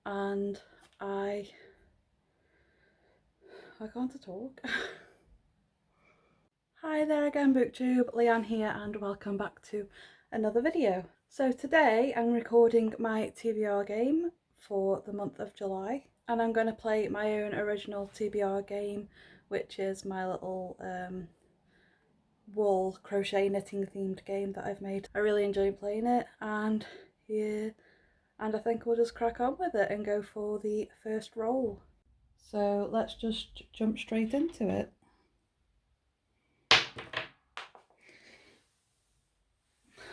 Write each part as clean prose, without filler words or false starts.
and I can't talk. Hi there again, BookTube, Leanne here and welcome back to another video. So today I'm recording my TBR game for the month of July, and I'm going to play my own original TBR game, which is my little wool crochet knitting themed game that I've made. I really enjoy playing it, and I think we'll just crack on with it and go for the first roll. So let's just jump straight into it.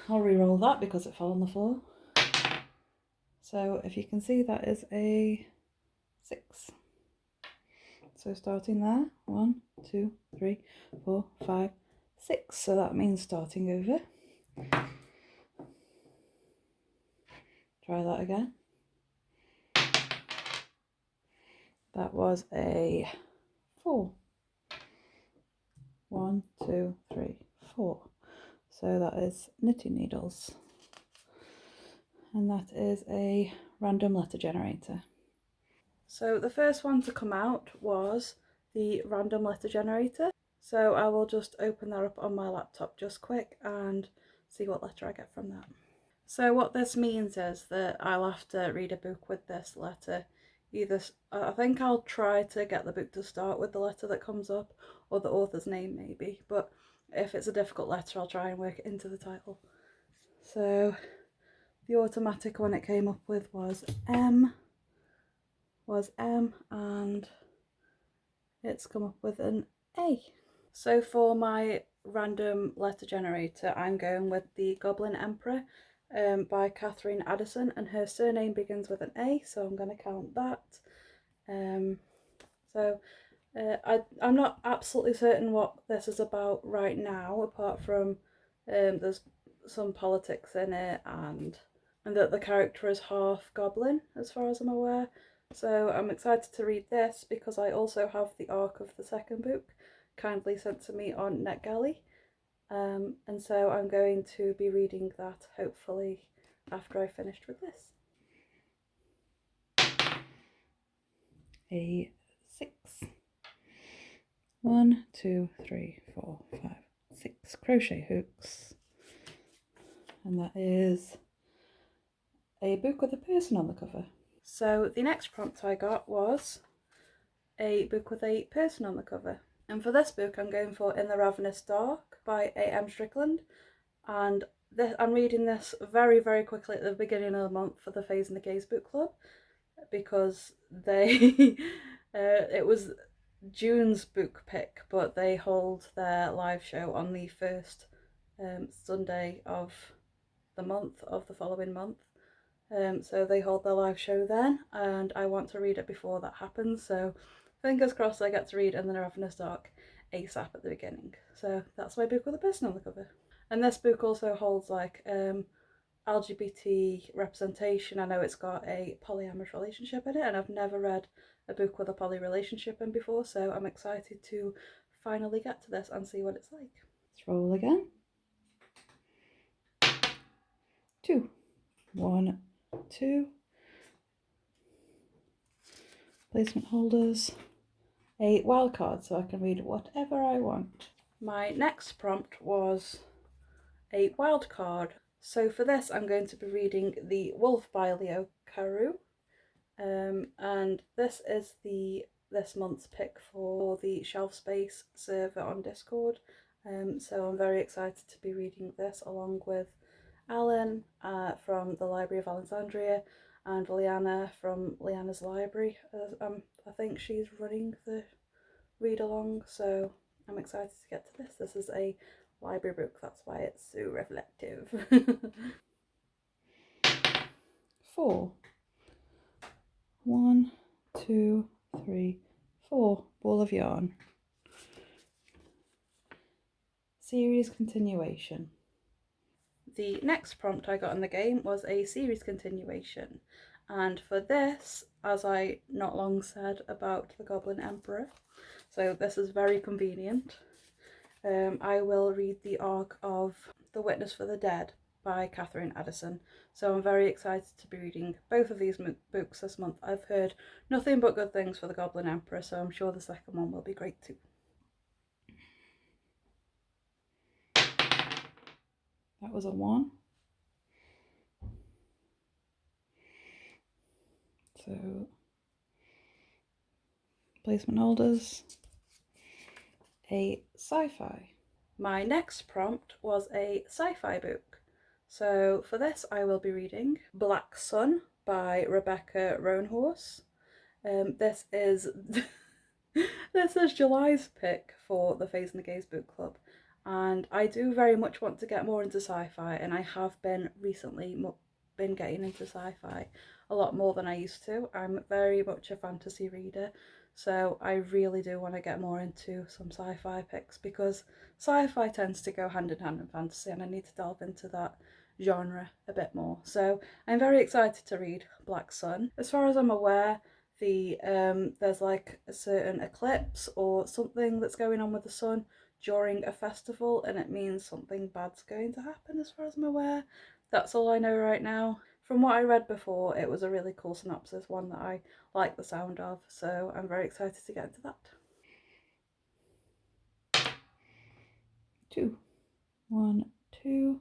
I'll re-roll that because it fell on the floor. So if you can see, that is a 6. So starting there, 1, 2, 3, 4, 5, 6. So that means starting over. Try that again. That was a 4. 1, 2, 3, 4. So that is knitting needles. And that is a random letter generator. So the first one to come out was the random letter generator. So I will just open that up on my laptop just quick and see what letter I get from that. So what this means is that I'll have to read a book with this letter. I think I'll try to get the book to start with the letter that comes up, or the author's name maybe, but if it's a difficult letter I'll try and work it into the title. So the automatic one it came up with was M, and it's come up with an A. So for my random letter generator, I'm going with The Goblin Emperor by Catherine Addison, and her surname begins with an A, so I'm going to count that. I'm not absolutely certain what this is about right now, apart from there's some politics in it, and that the character is half goblin, as far as I'm aware. So I'm excited to read this because I also have the arc of the second book kindly sent to me on NetGalley, and so I'm going to be reading that hopefully after I've finished with this. A 6. 1, 2, 3, 4, 5, 6 crochet hooks, and that is a book with a person on the cover. So the next prompt I got was a book with a person on the cover, and for this book I'm going for In the Ravenous Dark by A.M. Strickland, and I'm reading this very quickly at the beginning of the month for the Phase and the Gaze book club, because they it was June's book pick, but they hold their live show on the first Sunday of the month of the following month. So they hold their live show then, and I want to read it before that happens, so fingers crossed I get to read In the Ravenous Dark ASAP at the beginning. So that's my book with a person on the cover. And this book also holds like LGBT representation. I know it's got a polyamorous relationship in it, and I've never read a book with a poly relationship in before, so I'm excited to finally get to this and see what it's like. Let's roll again. 2. 1, 2. Placement holders. A wild card, so I can read whatever I want. My next prompt was a wild card. So for this I'm going to be reading The Wolf by Leo Carew. And this is this month's pick for the Shelf Space server on Discord. So I'm very excited to be reading this along with Alan from the Library of Alexandria, and Leanna from Leanna's Library. I think she's running the read along, so I'm excited to get to this. This is a library book, that's why it's so reflective. 4. 1, 2, 3, 4. Ball of yarn. Series continuation. The next prompt I got in the game was a series continuation, and for this, as I not long said about the Goblin Emperor, so this is very convenient, I will read the arc of The Witness for the Dead. by Catherine Addison. So I'm very excited to be reading both of these books this month. I've heard nothing but good things for The Goblin Emperor, so I'm sure the second one will be great too. That was a 1. So placement holders, a sci-fi. My next prompt was a sci-fi book. So for this I will be reading Black Sun by Rebecca Roanhorse. This is this is July's pick for the Phase and the Gaze book club, and I do very much want to get more into sci-fi, and I have been recently been getting into sci-fi a lot more than I used to. I'm very much a fantasy reader, so I really do want to get more into some sci-fi picks because sci-fi tends to go hand in hand in fantasy, and I need to delve into that genre a bit more. So I'm very excited to read Black Sun. As far as I'm aware, there's like a certain eclipse or something that's going on with the sun during a festival, and it means something bad's going to happen as far as I'm aware. That's all I know right now. From what I read before, it was a really cool synopsis, one that I like the sound of, so I'm very excited to get into that. 2. 1, 2.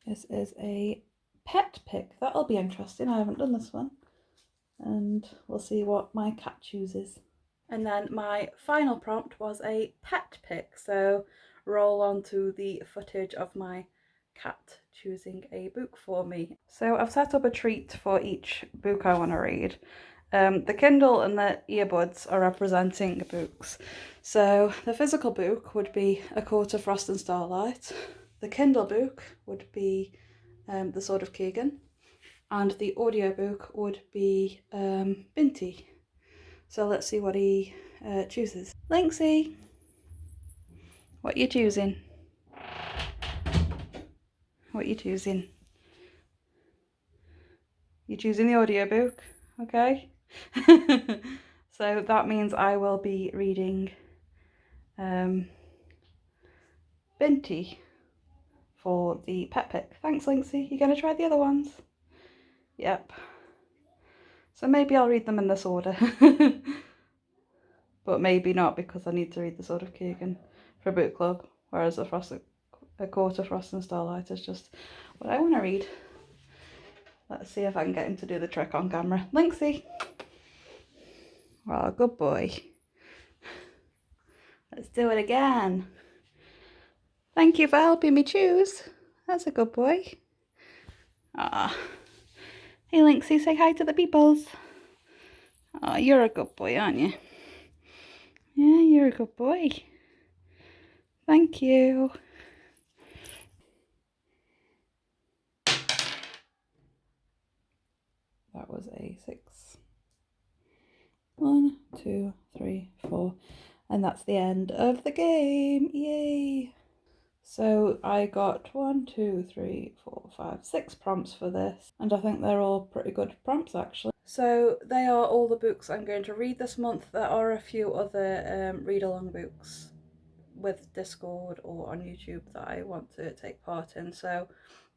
This is a pet pick. That'll be interesting. I haven't done this one. And we'll see what my cat chooses. And then my final prompt was a pet pick. So roll on to the footage of my cat choosing a book for me. So I've set up a treat for each book I want to read. The Kindle and the earbuds are representing books. So the physical book would be A Court of Frost and Starlight. The Kindle book would be The Sword of Keegan. And the audiobook would be Binti. So let's see what he chooses. Lynxie, what are you choosing? What are you choosing? You're choosing the audiobook, okay? So that means I will be reading Binti for the pet pick. Thanks, Lynxie. You gonna try the other ones? Yep. So maybe I'll read them in this order. But maybe not, because I need to read The Sword of Keegan for a book club, whereas A Court of Frost and Starlight is just what I want to read. Let's see if I can get him to do the trick on camera. Lynxie! Oh, good boy. Let's do it again. Thank you for helping me choose. That's a good boy. Ah. Hey Lynxie, say hi to the peoples. Oh, you're a good boy, aren't you? Yeah, you're a good boy. Thank you. That was a 6. 1, 2, 3, 4. And that's the end of the game. Yay! So I got 1, 2, 3, 4, 5, 6 prompts for this, and I think they're all pretty good prompts actually. So they are all the books I'm going to read this month. There are a few other read-along books with Discord or on YouTube that I want to take part in. So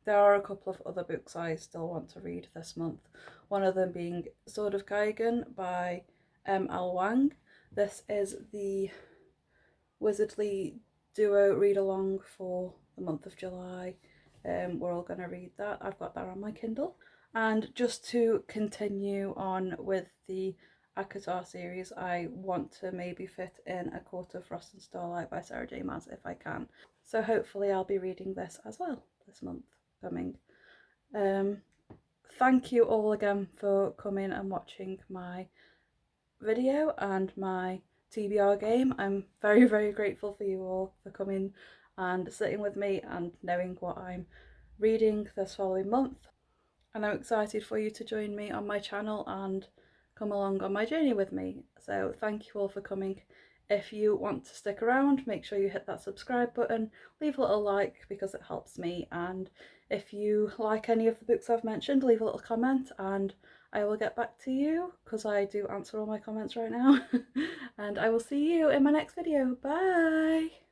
there are a couple of other books I still want to read this month. One of them being Sword of Kaigan by M.L. Wang. This is the Wizardly duo read along for the month of July. We're all going to read that. I've got that on my Kindle. And just to continue on with the ACOTAR series, I want to maybe fit in A Court of Frost and Starlight by Sarah J Maas if I can. So hopefully I'll be reading this as well this month coming. Thank you all again for coming and watching my video and my TBR game. I'm very, very grateful for you all for coming and sitting with me and knowing what I'm reading this following month. And I'm excited for you to join me on my channel and come along on my journey with me. So thank you all for coming. If you want to stick around, make sure you hit that subscribe button, leave a little like because it helps me, and if you like any of the books I've mentioned, leave a little comment and I will get back to you because I do answer all my comments right now. And I will see you in my next video. Bye!